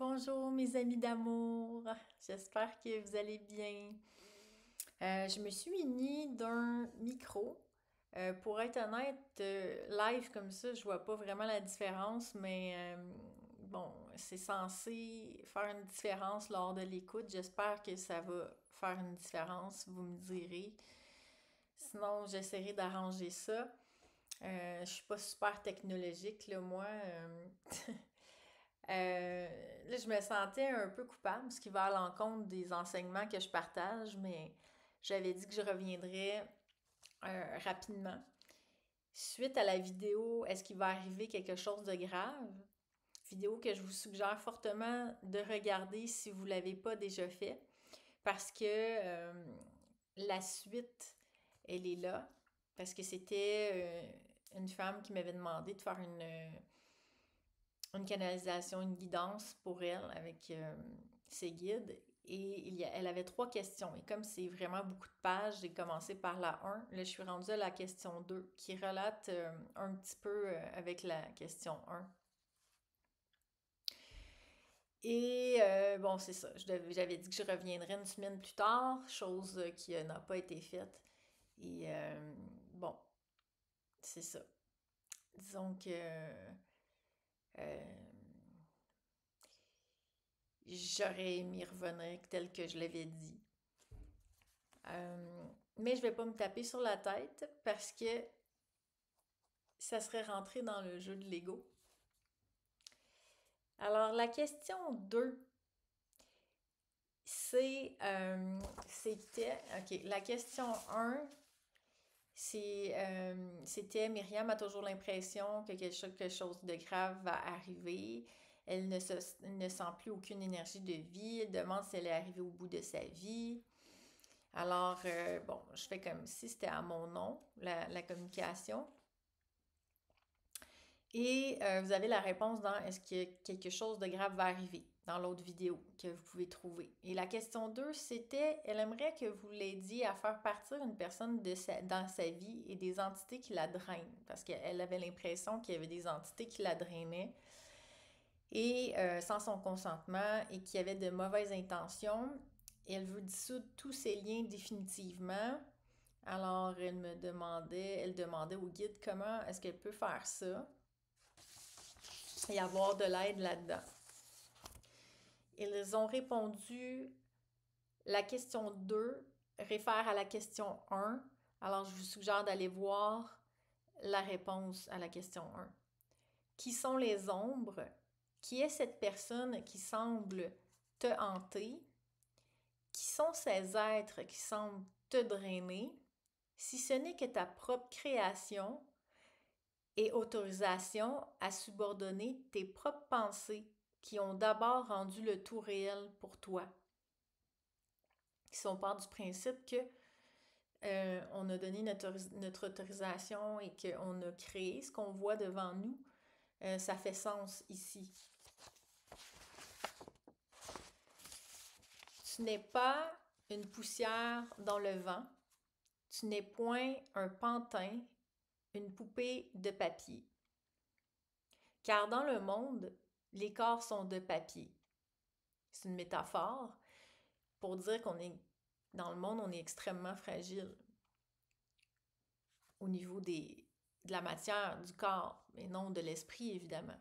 Bonjour mes amis d'amour, j'espère que vous allez bien. Je me suis munie d'un micro. Pour être honnête, live comme ça, je vois pas vraiment la différence, mais bon, c'est censé faire une différence lors de l'écoute. J'espère que ça va faire une différence, vous me direz. Sinon, j'essaierai d'arranger ça. Je suis pas super technologique, là, moi. Là, je me sentais un peu coupable, ce qui va à l'encontre des enseignements que je partage, mais j'avais dit que je reviendrais rapidement. Suite à la vidéo, est-ce qu'il va arriver quelque chose de grave? Vidéo que je vous suggère fortement de regarder si vous ne l'avez pas déjà fait, parce que la suite, elle est là, parce que c'était une femme qui m'avait demandé de faire une canalisation, une guidance pour elle avec ses guides. Et elle avait trois questions. Et comme c'est vraiment beaucoup de pages, j'ai commencé par la 1. Là, je suis rendue à la question 2, qui relate un petit peu avec la question 1. Et bon, c'est ça. J'avais dit que je reviendrais une semaine plus tard, chose qui n'a pas été faite. Et bon, c'est ça. Disons que j'aurais aimé revenir tel que je l'avais dit. Mais je vais pas me taper sur la tête parce que ça serait rentré dans le jeu de Lego. Alors, la question 2, c'était, ok, la question 1, c'était Myriam a toujours l'impression que quelque chose de grave va arriver. Elle ne sent plus aucune énergie de vie. Elle demande si elle est arrivée au bout de sa vie. Alors, bon, je fais comme si c'était à mon nom, la communication. Et vous avez la réponse dans est-ce que quelque chose de grave va arriver dans l'autre vidéo que vous pouvez trouver. Et la question 2, c'était elle aimerait que vous l'aidiez à faire partir une personne dans sa vie et des entités qui la drainent. Parce qu'elle avait l'impression qu'il y avait des entités qui la drainaient et sans son consentement et qui avaient de mauvaises intentions. Et elle veut dissoudre tous ces liens définitivement. Alors elle demandait au guide comment est-ce qu'elle peut faire ça et avoir de l'aide là-dedans. Ils ont répondu, la question 2 réfère à la question 1. Alors, je vous suggère d'aller voir la réponse à la question 1. Qui sont les ombres? Qui est cette personne qui semble te hanter? Qui sont ces êtres qui semblent te drainer? Si ce n'est que ta propre création et autorisation à subordonner tes propres pensées qui ont d'abord rendu le tout réel pour toi. Si on part du principe que on a donné notre autorisation et qu'on a créé ce qu'on voit devant nous, ça fait sens ici. Tu n'es pas une poussière dans le vent, tu n'es point un pantin, une poupée de papier. Car dans le monde, les corps sont de papier. C'est une métaphore pour dire qu'on est dans le monde, on est extrêmement fragile au niveau de la matière, du corps, mais non de l'esprit, évidemment.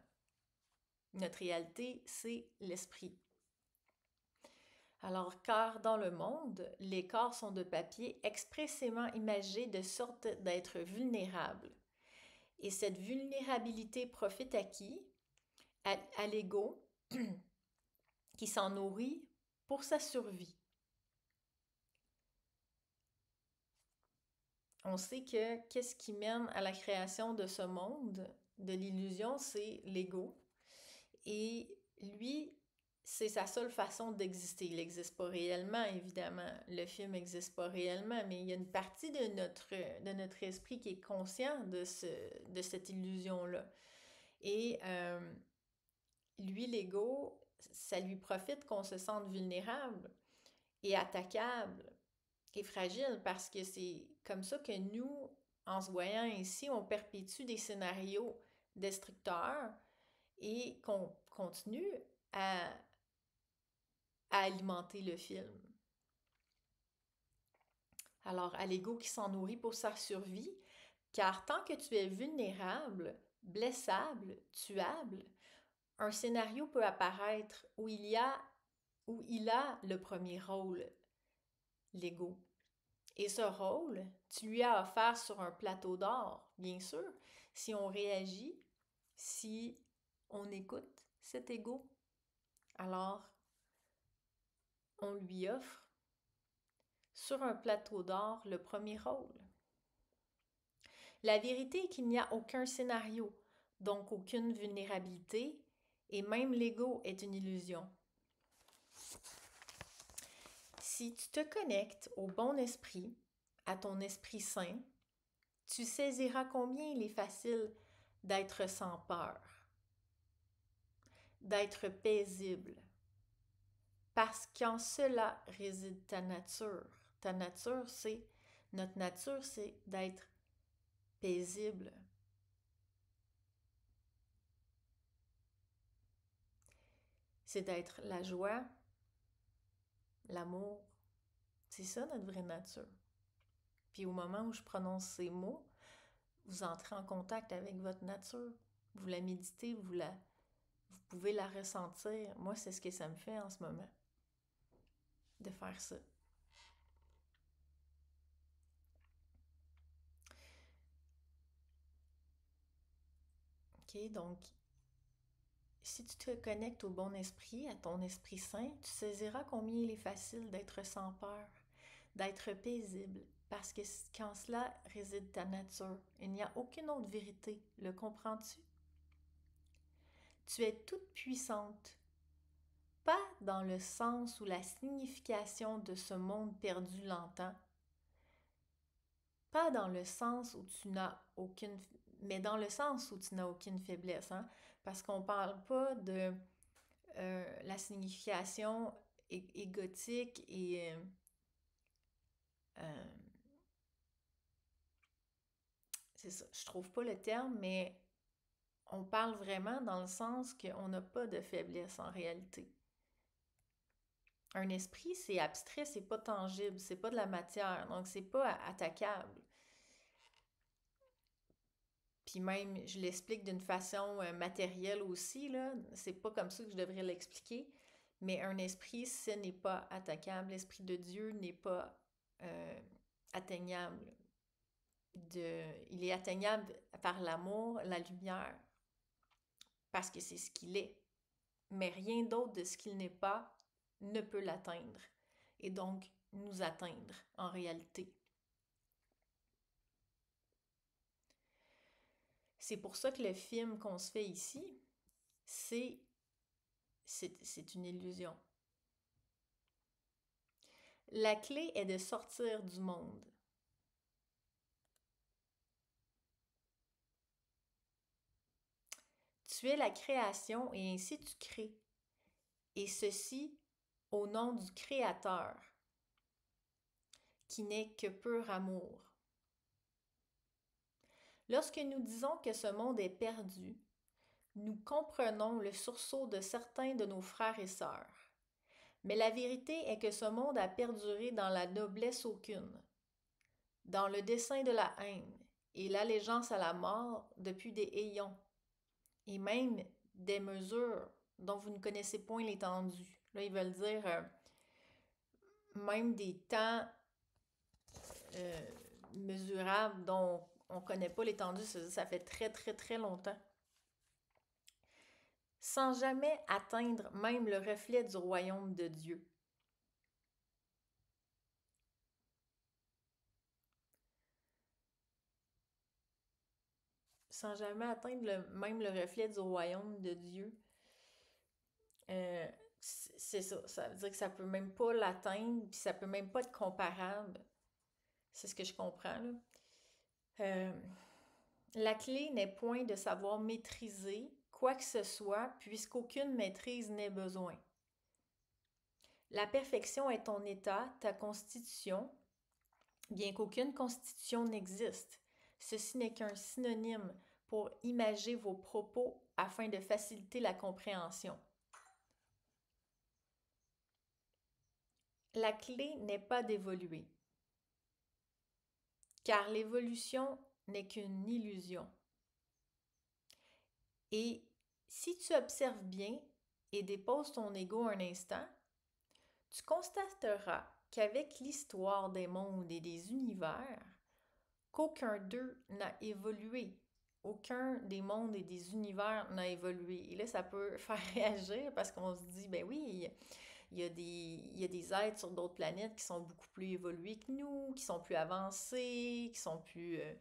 Notre réalité, c'est l'esprit. Alors, car dans le monde, les corps sont de papier expressément imagés de sorte d'être vulnérables. Et cette vulnérabilité profite à qui? À l'ego qui s'en nourrit pour sa survie. On sait que qu'est-ce qui mène à la création de ce monde, de l'illusion, c'est l'ego. Et lui, c'est sa seule façon d'exister. Il n'existe pas réellement, évidemment. Le film n'existe pas réellement, mais il y a une partie de notre esprit qui est conscient de cette illusion-là. Et lui, l'ego, ça lui profite qu'on se sente vulnérable et attaquable et fragile parce que c'est comme ça que nous, en se voyant ici, on perpétue des scénarios destructeurs et qu'on continue à à alimenter le film. Alors, à l'ego qui s'en nourrit pour sa survie, car tant que tu es vulnérable, blessable, tuable, un scénario peut apparaître où il a le premier rôle, l'ego. Et ce rôle, tu lui as offert sur un plateau d'or, bien sûr, si on réagit, si on écoute cet ego. Alors, on lui offre sur un plateau d'or le premier rôle. La vérité est qu'il n'y a aucun scénario, donc aucune vulnérabilité, et même l'ego est une illusion. Si tu te connectes au bon esprit, à ton esprit saint, tu saisiras combien il est facile d'être sans peur, d'être paisible, parce qu'en cela réside ta nature. Notre nature, c'est d'être paisible. C'est d'être la joie, l'amour. C'est ça notre vraie nature. Puis au moment où je prononce ces mots, vous entrez en contact avec votre nature. Vous la méditez, vous pouvez la ressentir. Moi, c'est ce que ça me fait en ce moment, de faire ça. OK, donc, si tu te connectes au bon esprit, à ton esprit saint, tu saisiras combien il est facile d'être sans peur, d'être paisible, parce que qu'en cela réside ta nature. Il n'y a aucune autre vérité. Le comprends-tu? Tu es toute puissante, pas dans le sens ou la signification de ce monde perdu longtemps, pas dans le sens où tu n'as aucune, mais dans le sens où tu n'as aucune faiblesse, hein? Parce qu'on ne parle pas de la signification égotique et euh, c'est ça, je trouve pas le terme, mais on parle vraiment dans le sens qu'on n'a pas de faiblesse en réalité. Un esprit, c'est abstrait, c'est pas tangible, c'est pas de la matière, donc c'est pas attaquable. Puis même, je l'explique d'une façon matérielle aussi, là. C'est pas comme ça que je devrais l'expliquer. Mais un esprit, ce n'est pas attaquable. L'esprit de Dieu n'est pas atteignable. Il est atteignable par l'amour, la lumière, parce que c'est ce qu'il est. Mais rien d'autre de ce qu'il n'est pas ne peut l'atteindre. Et donc, nous atteindre en réalité. C'est pour ça que le film qu'on se fait ici, c'est une illusion. La clé est de sortir du monde. Tu es la création et ainsi tu crées. Et ceci au nom du Créateur, qui n'est que pur amour. Lorsque nous disons que ce monde est perdu, nous comprenons le sursaut de certains de nos frères et sœurs. Mais la vérité est que ce monde a perduré dans la noblesse aucune, dans le dessein de la haine et l'allégeance à la mort depuis des éons, et même des mesures dont vous ne connaissez point l'étendue. Là, ils veulent dire même des temps euh, mesurables dont on ne connaît pas l'étendue, ça fait très, très, très longtemps. Sans jamais atteindre même le reflet du royaume de Dieu. Sans jamais atteindre même le reflet du royaume de Dieu. C'est ça. Ça veut dire que ça peut même pas l'atteindre, puis ça peut même pas être comparable. C'est ce que je comprends, là. La clé n'est point de savoir maîtriser quoi que ce soit, puisqu'aucune maîtrise n'est besoin. La perfection est ton état, ta constitution, bien qu'aucune constitution n'existe. Ceci n'est qu'un synonyme pour imager vos propos afin de faciliter la compréhension. la clé n'est pas d'évoluer, car l'évolution n'est qu'une illusion. Et si tu observes bien et déposes ton ego un instant, tu constateras qu'avec l'histoire des mondes et des univers, qu'aucun d'eux n'a évolué. Aucun des mondes et des univers n'a évolué. Et là, ça peut faire réagir parce qu'on se dit, ben oui, il y a des êtres sur d'autres planètes qui sont beaucoup plus évolués que nous, qui sont plus avancés, qui sont plus... euh,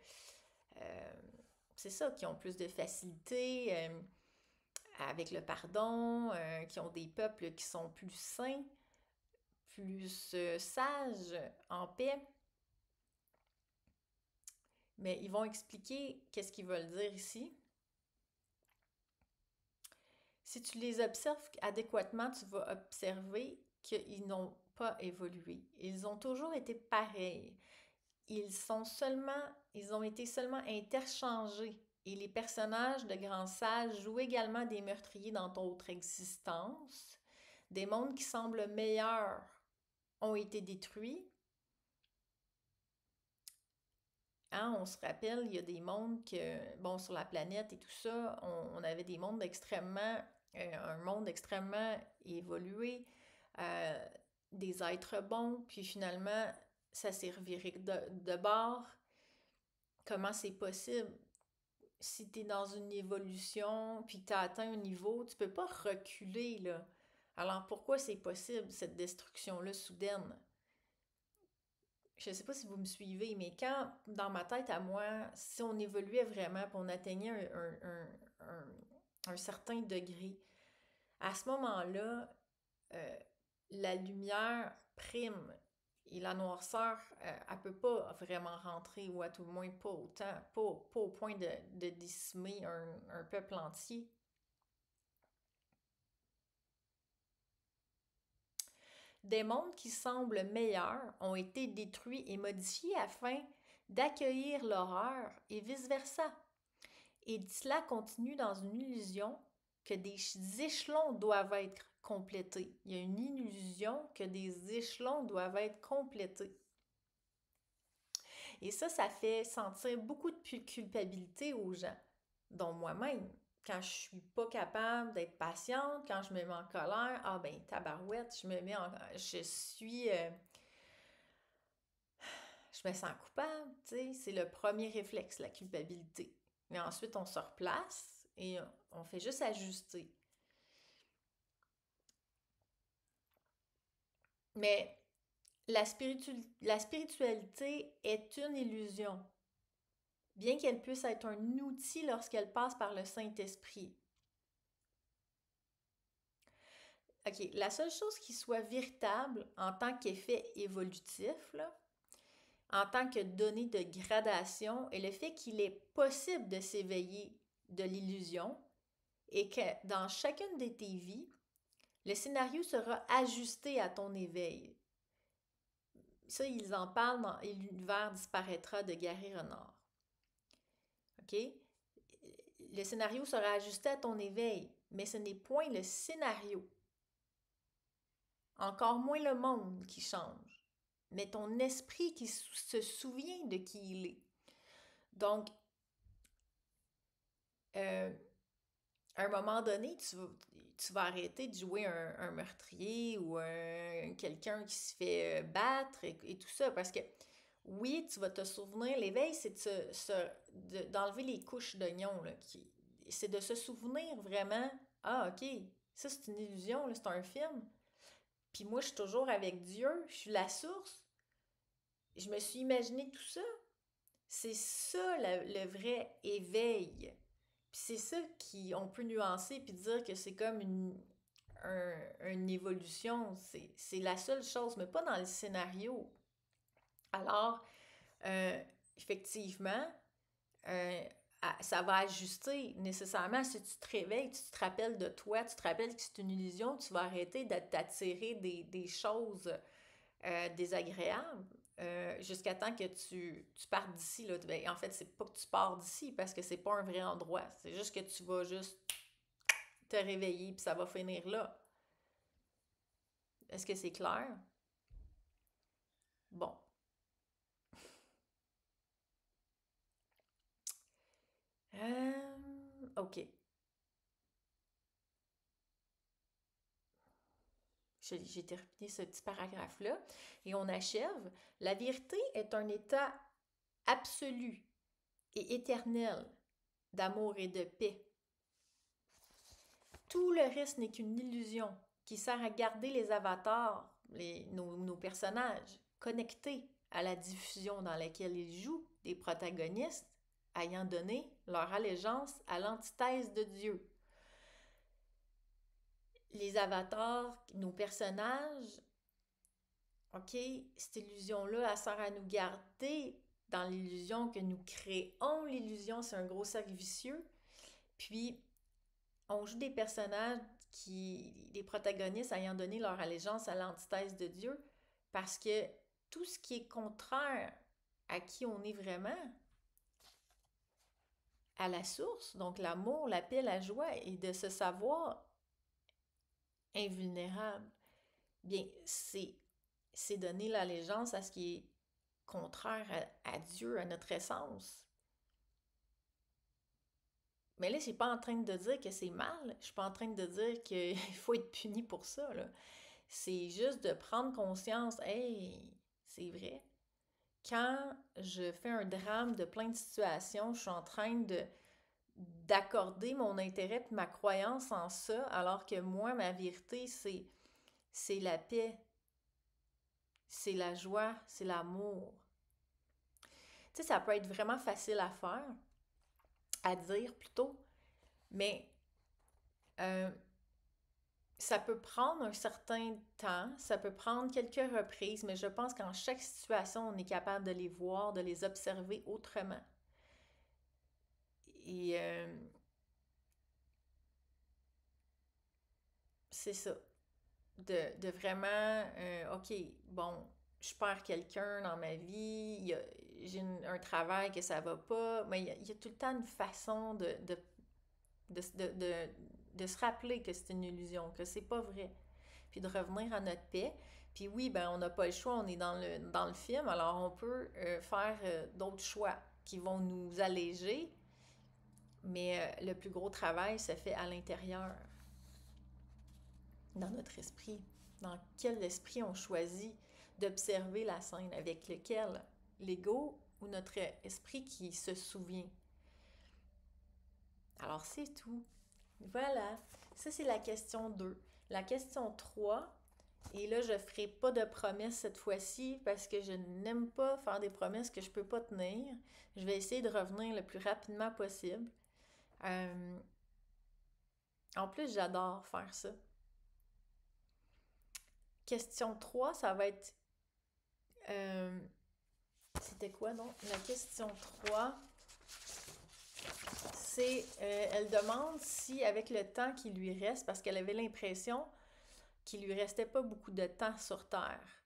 c'est ça, qui ont plus de facilité avec le pardon, qui ont des peuples qui sont plus sains, plus sages, en paix. Mais ils vont expliquer qu'est-ce qu'ils veulent dire ici. Si tu les observes adéquatement, tu vas observer qu'ils n'ont pas évolué. Ils ont toujours été pareils. Ils ont été seulement interchangés. Et les personnages de grands sages jouent également des meurtriers dans d'autres existences. Des mondes qui semblent meilleurs ont été détruits. Hein, on se rappelle, il y a des mondes que, bon, sur la planète et tout ça, on avait des mondes un monde extrêmement évolué, euh, des êtres bons, puis finalement, ça s'est reviré de bord. Comment c'est possible? Si tu es dans une évolution, puis tu as atteint un niveau, tu peux pas reculer, là. Alors pourquoi c'est possible, cette destruction-là soudaine? Je ne sais pas si vous me suivez, mais quand, dans ma tête à moi, si on évoluait vraiment, puis on atteignait un certain degré, à ce moment-là, euh, la lumière prime et la noirceur, elle ne peut pas vraiment rentrer, ou à tout le moins pas autant, pas au point de décimer un peuple entier. Des mondes qui semblent meilleurs ont été détruits et modifiés afin d'accueillir l'horreur et vice-versa. Et cela continue dans une illusion que des échelons doivent être complétés. Il y a une illusion que des échelons doivent être complétés. Et ça fait sentir beaucoup de culpabilité aux gens, dont moi-même. Quand je suis pas capable d'être patiente, quand je me mets en colère, ah ben tabarouette, je me sens coupable, tu sais, c'est le premier réflexe, la culpabilité. Mais ensuite, on se replace et on fait juste ajuster. Mais la spiritualité est une illusion, bien qu'elle puisse être un outil lorsqu'elle passe par le Saint-Esprit. OK, la seule chose qui soit véritable en tant qu'effet évolutif, là, en tant que donnée de gradation, est le fait qu'il est possible de s'éveiller de l'illusion et que dans chacune de tes vies, le scénario sera ajusté à ton éveil. Ça, ils en parlent dans Et l'univers disparaîtra de Gary Renard. OK? Le scénario sera ajusté à ton éveil, mais ce n'est point le scénario. Encore moins le monde qui change, mais ton esprit qui se souvient de qui il est. Donc, à un moment donné, tu vas arrêter de jouer un meurtrier ou quelqu'un qui se fait battre et tout ça. Parce que oui, tu vas te souvenir, l'éveil, c'est d'enlever les couches d'oignon. C'est de se souvenir vraiment, ah ok, ça c'est une illusion, là, c'est un film. Puis moi, je suis toujours avec Dieu, je suis la source. Je me suis imaginé tout ça. C'est ça le vrai éveil. Puis c'est ça qu'on peut nuancer puis dire que c'est comme une évolution. C'est la seule chose, mais pas dans le scénario. Alors, euh, effectivement, euh, ça va ajuster nécessairement. Si tu te réveilles, tu te rappelles de toi, tu te rappelles que c'est une illusion, tu vas arrêter d'attirer des choses désagréable jusqu'à temps que tu partes d'ici. Là. Ben, en fait, c'est pas que tu pars d'ici parce que c'est pas un vrai endroit. C'est juste que tu vas juste te réveiller puis ça va finir là. Est-ce que c'est clair? Bon. OK. J'ai terminé ce petit paragraphe-là et on achève. La vérité est un état absolu et éternel d'amour et de paix. Tout le reste n'est qu'une illusion qui sert à garder les avatars, nos personnages, connectés à la diffusion dans laquelle ils jouent des protagonistes ayant donné leur allégeance à l'antithèse de Dieu. Les avatars, nos personnages, OK, cette illusion-là, elle sert à nous garder dans l'illusion que nous créons l'illusion, c'est un gros cercle vicieux. Puis, on joue des personnages des protagonistes ayant donné leur allégeance à l'antithèse de Dieu, parce que tout ce qui est contraire à qui on est vraiment, à la source, donc l'amour, la paix, la joie, et de se savoir invulnérable, bien, c'est donner l'allégeance à ce qui est contraire à Dieu, à notre essence. Mais là, je suis pas en train de dire que c'est mal. Je suis pas en train de dire qu'il faut être puni pour ça, là. C'est juste de prendre conscience, hey, c'est vrai. Quand je fais un drame de plein de situations, je suis en train d'accorder mon intérêt et ma croyance en ça, alors que moi, ma vérité, c'est la paix, c'est la joie, c'est l'amour. Tu sais, ça peut être vraiment facile à faire, à dire plutôt, mais euh, ça peut prendre un certain temps, ça peut prendre quelques reprises, mais je pense qu'en chaque situation, on est capable de les voir, de les observer autrement. Et c'est ça, de vraiment, OK, bon, je perds quelqu'un dans ma vie, j'ai un travail que ça va pas, mais il y a tout le temps une façon de, de, de, de se rappeler que c'est une illusion, que c'est pas vrai, puis de revenir à notre paix. Puis oui, ben on n'a pas le choix, on est dans le film, alors on peut faire d'autres choix qui vont nous alléger, mais le plus gros travail se fait à l'intérieur, dans notre esprit. Dans quel esprit on choisit d'observer la scène, avec lequel l'ego ou notre esprit qui se souvient. Alors c'est tout. Voilà, ça c'est la question 2. La question 3, et là je ne ferai pas de promesses cette fois-ci parce que je n'aime pas faire des promesses que je ne peux pas tenir. Je vais essayer de revenir le plus rapidement possible. En plus, j'adore faire ça. Question 3, ça va être... c'était quoi donc? La question 3, c'est... elle demande si avec le temps qui lui reste, parce qu'elle avait l'impression qu'il lui restait pas beaucoup de temps sur Terre.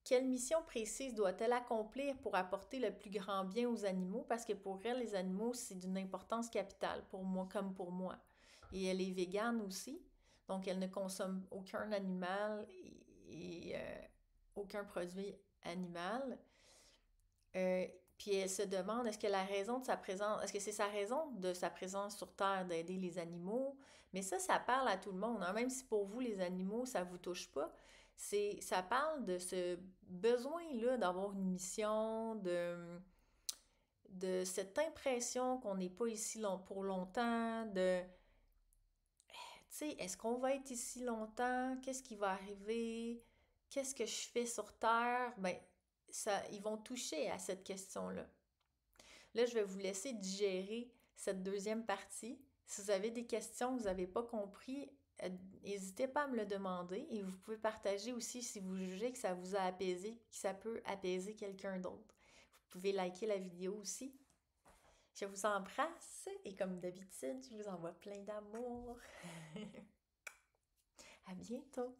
Quelle mission précise doit-elle accomplir pour apporter le plus grand bien aux animaux? Parce que pour elle, les animaux, c'est d'une importance capitale, pour moi comme pour moi. Et elle est végane aussi, donc elle ne consomme aucun animal et aucun produit animal. Puis elle se demande, est-ce que la raison de sa présence, est-ce que c'est sa raison de sa présence sur Terre d'aider les animaux? Mais ça parle à tout le monde, hein? Même si pour vous, les animaux, ça vous touche pas, ça parle de ce besoin-là d'avoir une mission, de cette impression qu'on n'est pas ici pour longtemps, tu sais, est-ce qu'on va être ici longtemps? Qu'est-ce qui va arriver? Qu'est-ce que je fais sur Terre? Ben, ça, ils vont toucher à cette question-là. Là, je vais vous laisser digérer cette deuxième partie. Si vous avez des questions que vous n'avez pas compris, n'hésitez pas à me le demander et vous pouvez partager aussi si vous jugez que ça vous a apaisé, que ça peut apaiser quelqu'un d'autre. Vous pouvez liker la vidéo aussi. Je vous embrasse et comme d'habitude, je vous envoie plein d'amour. À bientôt!